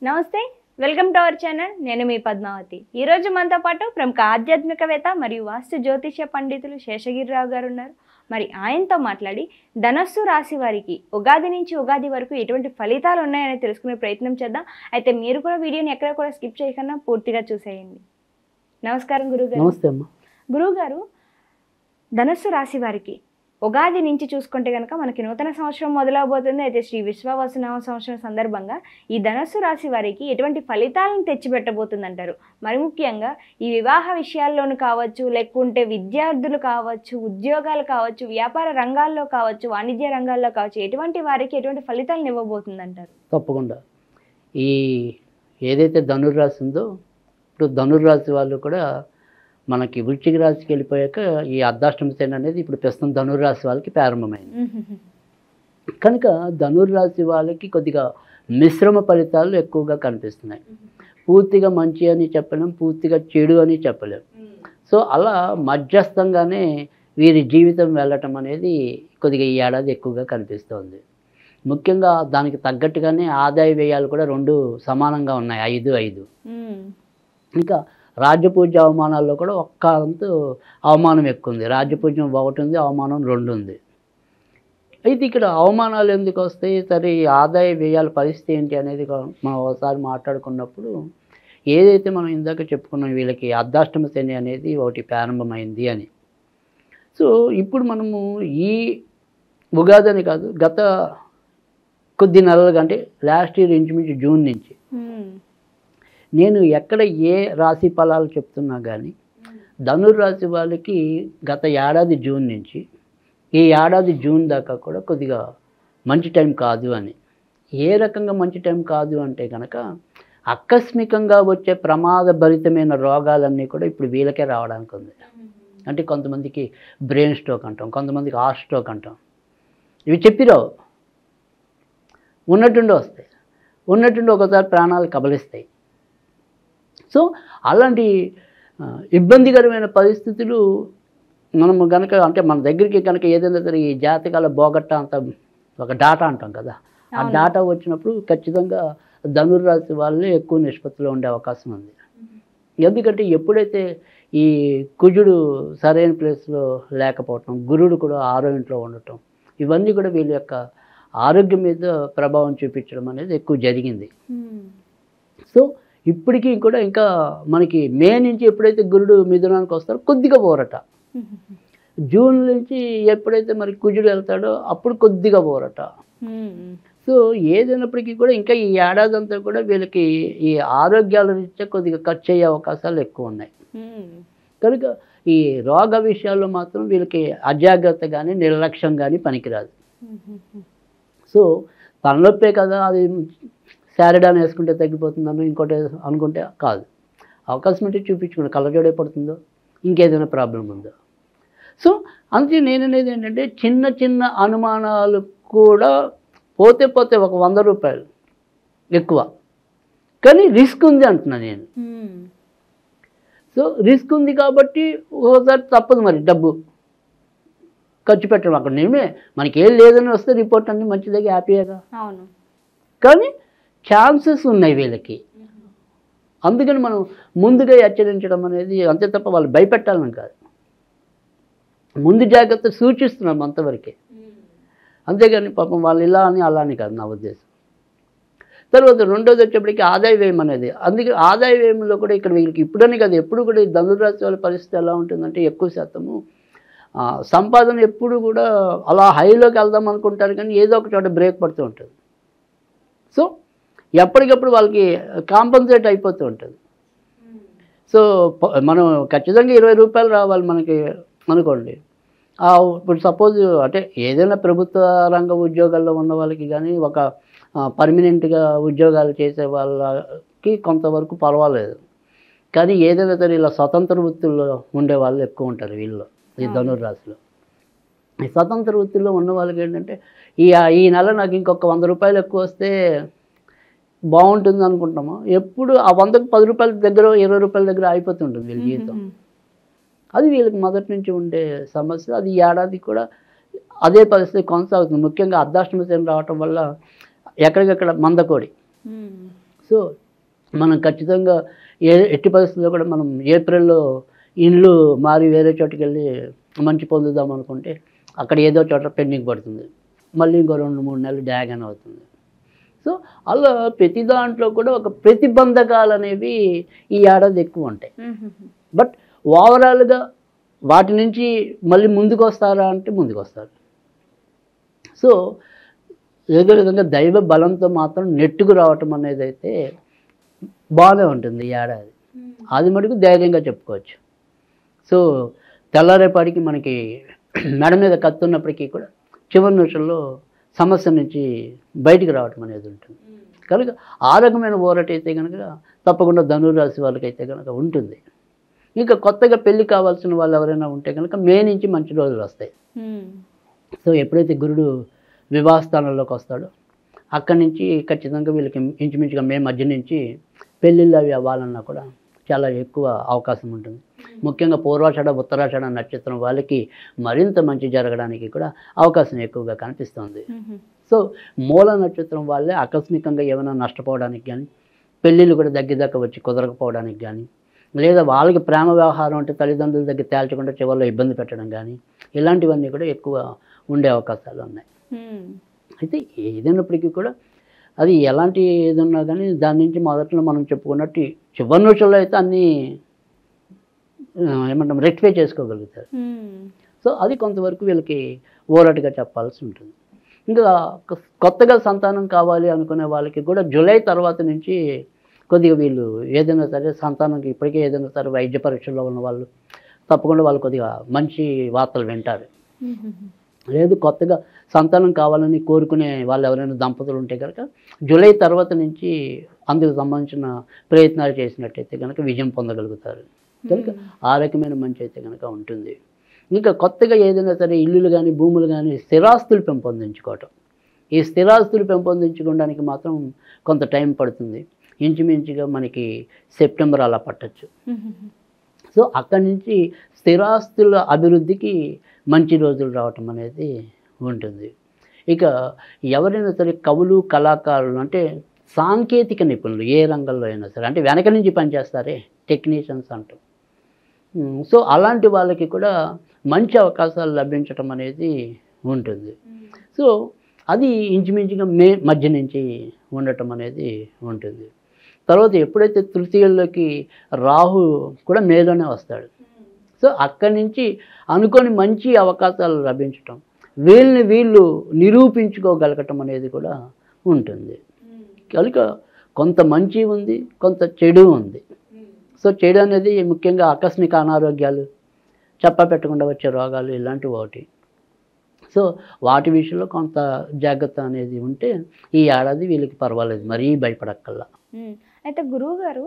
నమస్తే, welcome to our channel. నేను మీ పద్మావతి. ఈ రోజు మనతో పాటు ప్రముఖ ఆధ్యాత్మికవేత్త మరియు వాస్తు జ్యోతిష్య పండితులు శేషగిరిరావు గారు ఉన్నారు. మరి ఆయనతో మాట్లాడి ధనస్సు రాశి వారికి ఉగాది నుంచి ఉగాది వరకు ఎటువంటి ఫలితాలు ఉన్నాయని తెలుసుకునే ప్రయత్నం చేద్దాం. అయితే మీరు కూడా వీడియోని ఎక్కడ కూడా స్కిప్ చేయకుండా పూర్తిగా చూసేయండి. నమస్కారం గురుగారు. నమస్తే అమ్మ. గురుగారు, ధనస్సు రాశి వారికి ఉగాది నుంచి చూసుకుంటే కనుక మనకి నూతన సంవత్సరం మొదలవబోతుంది. అయితే శ్రీ విశ్వావసునామ సంవత్సరం సందర్భంగా ఈ ధనస్సు రాశి వారికి ఎటువంటి ఫలితాలను తెచ్చిపెట్టబోతుంది అంటారు? మరి ముఖ్యంగా ఈ వివాహ విషయాల్లోనూ కావచ్చు, లేకుంటే విద్యార్థులు కావచ్చు, ఉద్యోగాలు కావచ్చు, వ్యాపార రంగాల్లో కావచ్చు, వాణిజ్య రంగాల్లో కావచ్చు, ఎటువంటి వారికి ఎటువంటి ఫలితాలను ఇవ్వబోతుంది అంటారు? తప్పకుండా ఈ ఏదైతే ధనుర్రాశి ఉందో, ఇప్పుడు ధనుర్రాశి వాళ్ళు కూడా మనకి వృశ్చిక రాశికి వెళ్ళిపోయాక ఈ అర్ధాష్టమ శని అనేది ఇప్పుడు ప్రస్తుతం ధనుర్రాశి వాళ్ళకి ప్రారంభమైంది. కనుక ధనుర్రాశి వాళ్ళకి కొద్దిగా మిశ్రమ ఫలితాలు ఎక్కువగా కనిపిస్తున్నాయి. పూర్తిగా మంచి అని చెప్పలేం, పూర్తిగా చెడు అని చెప్పలేం. సో అలా మధ్యస్థంగానే వీరి జీవితం వెళ్ళటం అనేది కొద్దిగా ఈ ఏడాది ఎక్కువగా కనిపిస్తోంది. ముఖ్యంగా దానికి తగ్గట్టుగానే ఆదాయ వ్యయాలు కూడా రెండు సమానంగా ఉన్నాయి, 5-5. ఇంకా రాజ్యపూజ్య అవమానాల్లో కూడా ఒక్క అంతు అవమానం ఎక్కువ ఉంది. రాజ్యపూజ్యం 1 ఉంది, అవమానం 2 ఉంది. అయితే ఇక్కడ అవమానాలు ఎందుకు వస్తాయి, సరే ఈ ఆదాయ వ్యయాల పరిస్థితి ఏంటి అనేది మనం ఒకసారి మాట్లాడుకున్నప్పుడు, ఏదైతే మనం ఇందాక చెప్పుకున్నాం వీళ్ళకి అర్ధాష్టమ శని అనేది ఒకటి ప్రారంభమైంది అని. సో ఇప్పుడు మనము ఈ ఉగాది అని కాదు, గత కొద్ది నెలలుగా అంటే లాస్ట్ ఇయర్ ఇంచుమించు జూన్ నుంచి నేను ఎక్కడ ఏ రాశి ఫలాలు చెప్తున్నా కానీ ధనుర్రాశి వాళ్ళకి గత ఏడాది జూన్ నుంచి ఈ ఏడాది జూన్ దాకా కూడా కొద్దిగా మంచి టైం కాదు అని. ఏ రకంగా మంచి టైం కాదు అంటే కనుక ఆకస్మికంగా వచ్చే ప్రమాదభరితమైన రోగాలన్నీ కూడా ఇప్పుడు వీళ్ళకే రావడానికి ఉంది. అంటే కొంతమందికి బ్రెయిన్ స్ట్రోక్ అంటాం, కొంతమందికి హార్ట్ స్ట్రోక్ అంటాం. ఇవి చెప్పిరావు, ఉన్నట్టుండి వస్తాయి, ఉన్నట్టుండి ఒకసారి ప్రాణాలు కబలిస్తాయి. సో అలాంటి ఇబ్బందికరమైన పరిస్థితులు మనము కనుక అంటే మన దగ్గరికి కనుక ఏదైనా సరే ఈ జాతకాల బోగట్ట అంత ఒక డాటా అంటాం కదా, ఆ డాటా వచ్చినప్పుడు ఖచ్చితంగా ధనుర్రాశి వాళ్ళే ఎక్కువ నిష్పత్తిలో ఉండే అవకాశం ఉంది. ఎందుకంటే ఎప్పుడైతే ఈ కుజుడు సరైన ప్లేస్లో లేకపోవటం, గురుడు కూడా 6వ ఇంట్లో ఉండటం, ఇవన్నీ కూడా వీళ్ళ యొక్క ఆరోగ్యం మీద ప్రభావం చూపించడం అనేది ఎక్కువ జరిగింది. సో ఇప్పటికీ కూడా ఇంకా మనకి మే నుంచి ఎప్పుడైతే గురుడు మిథునానికి వస్తారో కొద్దిగా ఊరట, జూన్ నుంచి ఎప్పుడైతే మరి కుజుడు వెళ్తాడో అప్పుడు కొద్దిగా ఊరట. సో ఏదైనప్పటికీ కూడా ఇంకా ఈ ఏడాది అంతా కూడా వీళ్ళకి ఈ ఆరోగ్యాల రీత్యా కొద్దిగా ఖర్చు అయ్యే అవకాశాలు ఎక్కువ ఉన్నాయి. కనుక ఈ రోగ విషయాల్లో మాత్రం వీళ్ళకి అజాగ్రత్త కానీ నిర్లక్ష్యం కానీ పనికిరాదు. సో తలనొప్పే కదా, అది శారీడాన్ వేసుకుంటే తగ్గిపోతుందనో ఇంకోటి అనుకుంటే కాదు. అవకాశం అంటే చూపించుకుంటే కళ్ళజోడే పడుతుందో, ఇంకేదైనా ప్రాబ్లం ఉందో. సో అందుకే నేననేది ఏంటంటే చిన్న చిన్న అనుమానాలు కూడా పోతే ఒక 100 రూపాయలు ఎక్కువ, కానీ రిస్క్ ఉంది అంటున్నా నేను. సో రిస్క్ ఉంది కాబట్టి ఒకసారి తప్పదు మరి డబ్బు ఖర్చు పెట్టడం. అక్కడ నేనే మనకి ఏం లేదని వస్తే రిపోర్ట్ అన్నీ మంచిదే, హ్యాపీగా. కానీ ఛాన్సెస్ ఉన్నాయి వీళ్ళకి. అందుకని మనం ముందుగా హెచ్చరించడం అనేది అంతే తప్ప వాళ్ళు భయపెట్టాలని కాదు, ముందు జాగ్రత్త సూచిస్తున్నాం అంతవరకే. అంతేగాని పాపం వాళ్ళు ఇలా అని అలా అని కాదు నా ఉద్దేశం. తర్వాత రెండోది వచ్చేప్పటికి ఆదాయ వ్యయం అనేది. అందుకే ఆదాయ వ్యయంలో కూడా ఇక్కడ వీళ్ళకి ఇప్పుడని కాదు, ఎప్పుడు కూడా ఈ ధనుర్రాశి వాళ్ళ పరిస్థితి ఎలా ఉంటుందంటే ఎక్కువ శాతము సంపాదన ఎప్పుడు కూడా అలా హైలోకి వెళ్దాం అనుకుంటారు, కానీ ఏదో ఒక చోట బ్రేక్ పడుతూ ఉంటుంది. సో ఎప్పటికప్పుడు వాళ్ళకి కాంపన్సేట్ అయిపోతూ ఉంటుంది. సో మనం ఖచ్చితంగా 20 రూపాయలు రావాలి మనకి అనుకోండి. ఇప్పుడు సపోజ్ అంటే ఏదైనా ప్రభుత్వ రంగ ఉద్యోగాల్లో ఉన్న వాళ్ళకి కానీ, ఒక పర్మనెంట్గా ఉద్యోగాలు చేసే వాళ్ళకి కొంతవరకు పర్వాలేదు. కానీ ఏదైనా సరే ఇలా స్వతంత్ర వృత్తుల్లో ఉండే వాళ్ళు ఎక్కువ ఉంటారు వీళ్ళు ఈ ధనుర్రాశిలో. ఈ స్వతంత్ర వృత్తుల్లో ఉన్న వాళ్ళకి ఏంటంటే ఈ నెల నాకు ఇంకొక 100 రూపాయలు ఎక్కువ వస్తే బాగుంటుంది అనుకుంటాము. ఎప్పుడు ఆ 100కు 10 రూపాయల దగ్గర 20 రూపాయల దగ్గర అయిపోతుంటుంది వీళ్ళ జీవితం. అది వీళ్ళకి మొదటి నుంచి ఉండే సమస్య. అది ఈ ఏడాది కూడా అదే పరిస్థితి కొనసాగుతుంది. ముఖ్యంగా అర్ధాష్టమ శని రావటం వల్ల ఎక్కడికక్కడ మందకోడి. సో మనం ఖచ్చితంగా ఎట్టి పరిస్థితుల్లో కూడా మనం ఏప్రిల్లో ఇల్లు మారి వేరే చోటుకి వెళ్ళి మంచి పొందుదాం అనుకుంటే అక్కడ ఏదో చోట పెండింగ్ పడుతుంది, మళ్ళీ ఇంకో 2-3 నెలలు డ్యాగన్ అవుతుంది. సో అలా ప్రతి దాంట్లో కూడా ఒక ప్రతిబంధకాలు అనేవి ఈ ఏడాది ఎక్కువ ఉంటాయి. బట్ ఓవరాల్గా వాటి నుంచి మళ్ళీ ముందుకు వస్తారా అంటే ముందుకు వస్తారు. సో ఏదో విధంగా దైవ బలంతో మాత్రం నెట్టుకు రావటం అనేది అయితే బాగానే ఉంటుంది ఈ ఏడాది. అది మటుకు ధైర్యంగా చెప్పుకోవచ్చు. సో తెల్లారేపాటికి మనకి మెడ మీద కత్తున్నప్పటికీ కూడా చివరి నిమిషంలో సమస్య నుంచి బయటికి రావటం అనేది ఉంటుంది. కనుక ఆ రకమైన ఊరట అయితే కనుక తప్పకుండా ధనురాశి వాళ్ళకైతే కనుక ఉంటుంది. ఇంకా కొత్తగా పెళ్లి కావాల్సిన వాళ్ళు ఎవరైనా ఉంటే కనుక మే నుంచి మంచి రోజులు వస్తాయి. సో ఎప్పుడైతే గురుడు వివాహ స్థానంలోకి వస్తాడో అక్కడి నుంచి ఖచ్చితంగా వీళ్ళకి ఇంచుమించుగా మే మధ్య నుంచి పెళ్ళిళ్ళు అవి అవ్వాలన్నా కూడా చాలా ఎక్కువ అవకాశం ఉంటుంది. ముఖ్యంగా పూర్వాషాఢ ఉత్తరాషాఢ నక్షత్రం వాళ్ళకి మరింత మంచి జరగడానికి కూడా అవకాశం ఎక్కువగా కనిపిస్తుంది. సో మూల నక్షత్రం వాళ్ళే ఆకస్మికంగా ఏమైనా నష్టపోవడానికి కానీ, పెళ్ళిళ్ళు కూడా దగ్గర వచ్చి కుదరకపోవడానికి కానీ, లేదా వాళ్ళకి ప్రేమ వ్యవహారం అంటే తల్లిదండ్రుల దగ్గర తేల్చకుండా చివరిలో ఇబ్బంది పెట్టడం కానీ, ఇలాంటివన్నీ కూడా ఎక్కువ ఉండే అవకాశాలు ఉన్నాయి. అయితే ఏదైనప్పటికీ కూడా అది ఎలాంటి ఏదన్నా కానీ దాని నుంచి మొదట్లో మనం చెప్పుకున్నట్టు చివరి నిమిషంలో అయితే అన్నీ ఏమంటాం రెక్టిఫై చేసుకోగలుగుతారు. సో అది కొంతవరకు వీళ్ళకి ఊరటగా చెప్పాల్సి ఉంటుంది. ఇంకా కొత్తగా సంతానం కావాలి అనుకునే వాళ్ళకి కూడా జూలై తర్వాత నుంచి కొద్దిగా వీళ్ళు ఏదైనా సరే సంతానానికి ఇప్పటికే ఏదైనా సరే వైద్య పరీక్షల్లో ఉన్న వాళ్ళు తప్పకుండా వాళ్ళు కొద్దిగా మంచి వార్తలు వింటారు. లేదు కొత్తగా సంతానం కావాలని కోరుకునే వాళ్ళు ఎవరైనా దంపతులు ఉంటే కనుక జూలై తర్వాత నుంచి అందుకు సంబంధించిన ప్రయత్నాలు చేసినట్టయితే కనుక విజయం పొందగలుగుతారు. కనుక ఆ రకమైన మంచి అయితే కనుక ఉంటుంది. ఇంకా కొత్తగా ఏదైనా సరే ఇల్లులు కానీ భూములు కానీ స్థిరాస్తులు పెంపొందించుకోవటం, ఈ స్థిరాస్తులు పెంపొందించుకోవడానికి మాత్రం కొంత టైం పడుతుంది. ఇంచుమించుగా మనకి సెప్టెంబర్ అలా పట్టచ్చు. సో అక్కడి నుంచి స్థిరాస్తుల అభివృద్ధికి మంచి రోజులు రావటం అనేది ఉంటుంది. ఇక ఎవరైనా సరే కవులు కళాకారులు అంటే సాంకేతిక నిపుణులు ఏ రంగంలో అయినా సరే అంటే వెనక నుంచి పనిచేస్తారే టెక్నీషియన్స్ అంటాం. సో అలాంటి వాళ్ళకి కూడా మంచి అవకాశాలు లభించటం అనేది ఉంటుంది. సో అది ఇంచుమించుగా మే మధ్య నుంచి ఉండటం అనేది ఉంటుంది. తర్వాత ఎప్పుడైతే తృతీయంలోకి రాహు కూడా మేలోనే వస్తాడు. సో అక్కడి నుంచి అనుకోని మంచి అవకాశాలు లభించటం, వీళ్ళు నిరూపించుకోగలగటం అనేది కూడా ఉంటుంది. కనుక కొంత మంచి ఉంది, కొంత చెడు ఉంది. సో చెడు అనేది ముఖ్యంగా ఆకస్మిక అనారోగ్యాలు, చెప్పపెట్టకుండా వచ్చే రోగాలు ఇలాంటివి ఒకటి. సో వాటి విషయంలో కొంత జాగ్రత్త అనేది ఉంటే ఈ ఏడాది వీళ్ళకి పర్వాలేదు, మరీ భయపడక్కల్లా. అయితే గురువు గారు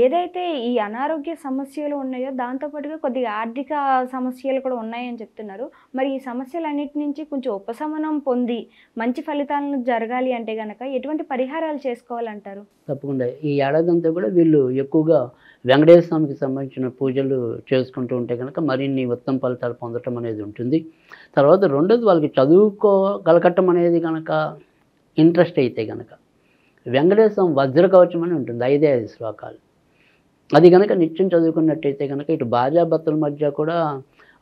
ఏదైతే ఈ అనారోగ్య సమస్యలు ఉన్నాయో దాంతోపాటుగా కొద్దిగా ఆర్థిక సమస్యలు కూడా ఉన్నాయని చెప్తున్నారు. మరి ఈ సమస్యలన్నిటి నుంచి కొంచెం ఉపశమనం పొంది మంచి ఫలితాలను జరగాలి అంటే కనుక ఎటువంటి పరిహారాలు చేసుకోవాలంటారు? తప్పకుండా ఈ ఏడాది అంతా కూడా వీళ్ళు ఎక్కువగా వెంకటేశ్వర స్వామికి సంబంధించిన పూజలు చేసుకుంటూ ఉంటే కనుక మరిన్ని ఉత్తమ ఫలితాలు పొందటం అనేది ఉంటుంది. తర్వాత రెండోది వాళ్ళకి చదువుకోగలగటం అనేది కనుక ఇంట్రెస్ట్ అయితే కనుక వెంకటేశ్వరం వజ్రకవచం అని ఉంటుంది, 5 శ్లోకాలు. అది కనుక నిత్యం చదువుకున్నట్టయితే కనుక ఇటు భార్యాభర్తల మధ్య కూడా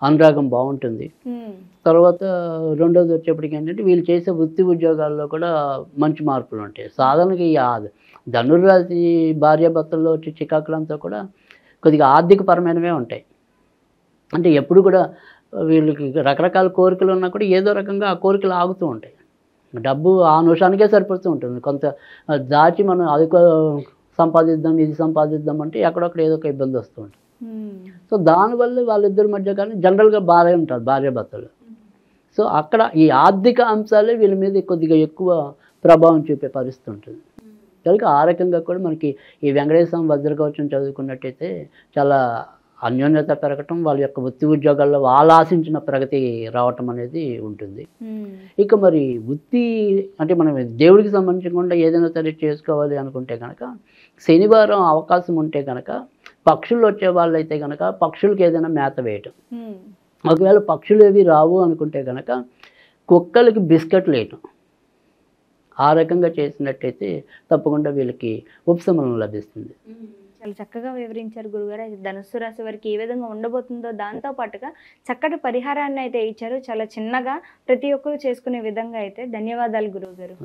అనురాగం బాగుంటుంది. తర్వాత రెండోది వచ్చేప్పటికి ఏంటంటే వీళ్ళు చేసే వృత్తి ఉద్యోగాల్లో కూడా మంచి మార్పులు ఉంటాయి. సాధారణంగా ఈ ధనుర్రాశి భార్యాభర్తల్లో వచ్చే చికాకులంతా కూడా కొద్దిగా ఆర్థికపరమైనవే ఉంటాయి. అంటే ఎప్పుడు కూడా వీళ్ళకి రకరకాల కోరికలు ఉన్నా కూడా ఏదో రకంగా ఆ కోరికలు ఆగుతూ ఉంటాయి. డబ్బు ఆ నిమిషానికే సరిపడుతూ ఉంటుంది. కొంత దాచి మనం అది సంపాదిద్దాం ఇది సంపాదిద్దాం అంటే ఎక్కడొక్కడ ఏదో ఒక ఇబ్బంది వస్తూ ఉంటుంది. సో దానివల్ల వాళ్ళిద్దరి మధ్య కానీ జనరల్గా బాగా ఉంటారు భార్యాభర్తలు. సో అక్కడ ఈ ఆర్థిక అంశాలే వీళ్ళ మీద కొద్దిగా ఎక్కువ ప్రభావం చూపే పరిస్థితి ఉంటుంది. కనుక ఆ రకంగా కూడా మనకి ఈ వెంకటేశ్వర వజ్రకవచం చదువుకున్నట్టయితే చాలా అన్యోన్యత పెరగటం, వాళ్ళ యొక్క వృత్తి ఉద్యోగాల్లో వాళ్ళు ఆశించిన ప్రగతి రావటం అనేది ఉంటుంది. ఇక మరి వృత్తి అంటే మనం దేవుడికి సంబంధించకుండా ఏదైనా సరే చేసుకోవాలి అనుకుంటే కనుక శనివారం అవకాశం ఉంటే కనుక పక్షులు వచ్చే వాళ్ళు అయితే కనుక పక్షులకి ఏదైనా మేత వేయటం, ఒకవేళ పక్షులు ఏవి రావు అనుకుంటే కనుక కుక్కలకి బిస్కెట్లు వేయటం, ఆ రకంగా చేసినట్టయితే తప్పకుండా వీళ్ళకి ఉపశమనం లభిస్తుంది. చాలా చక్కగా వివరించారు గురుగారు. అయితే ధనుస్సు రాశి వారికి ఏ విధంగా ఉండబోతుందో దాంతో పాటుగా చక్కటి పరిహారాన్ని అయితే ఇచ్చారు. చాలా చిన్నగా ప్రతి ఒక్కరూ చేసుకునే విధంగా అయితే. ధన్యవాదాలు గురువుగారు.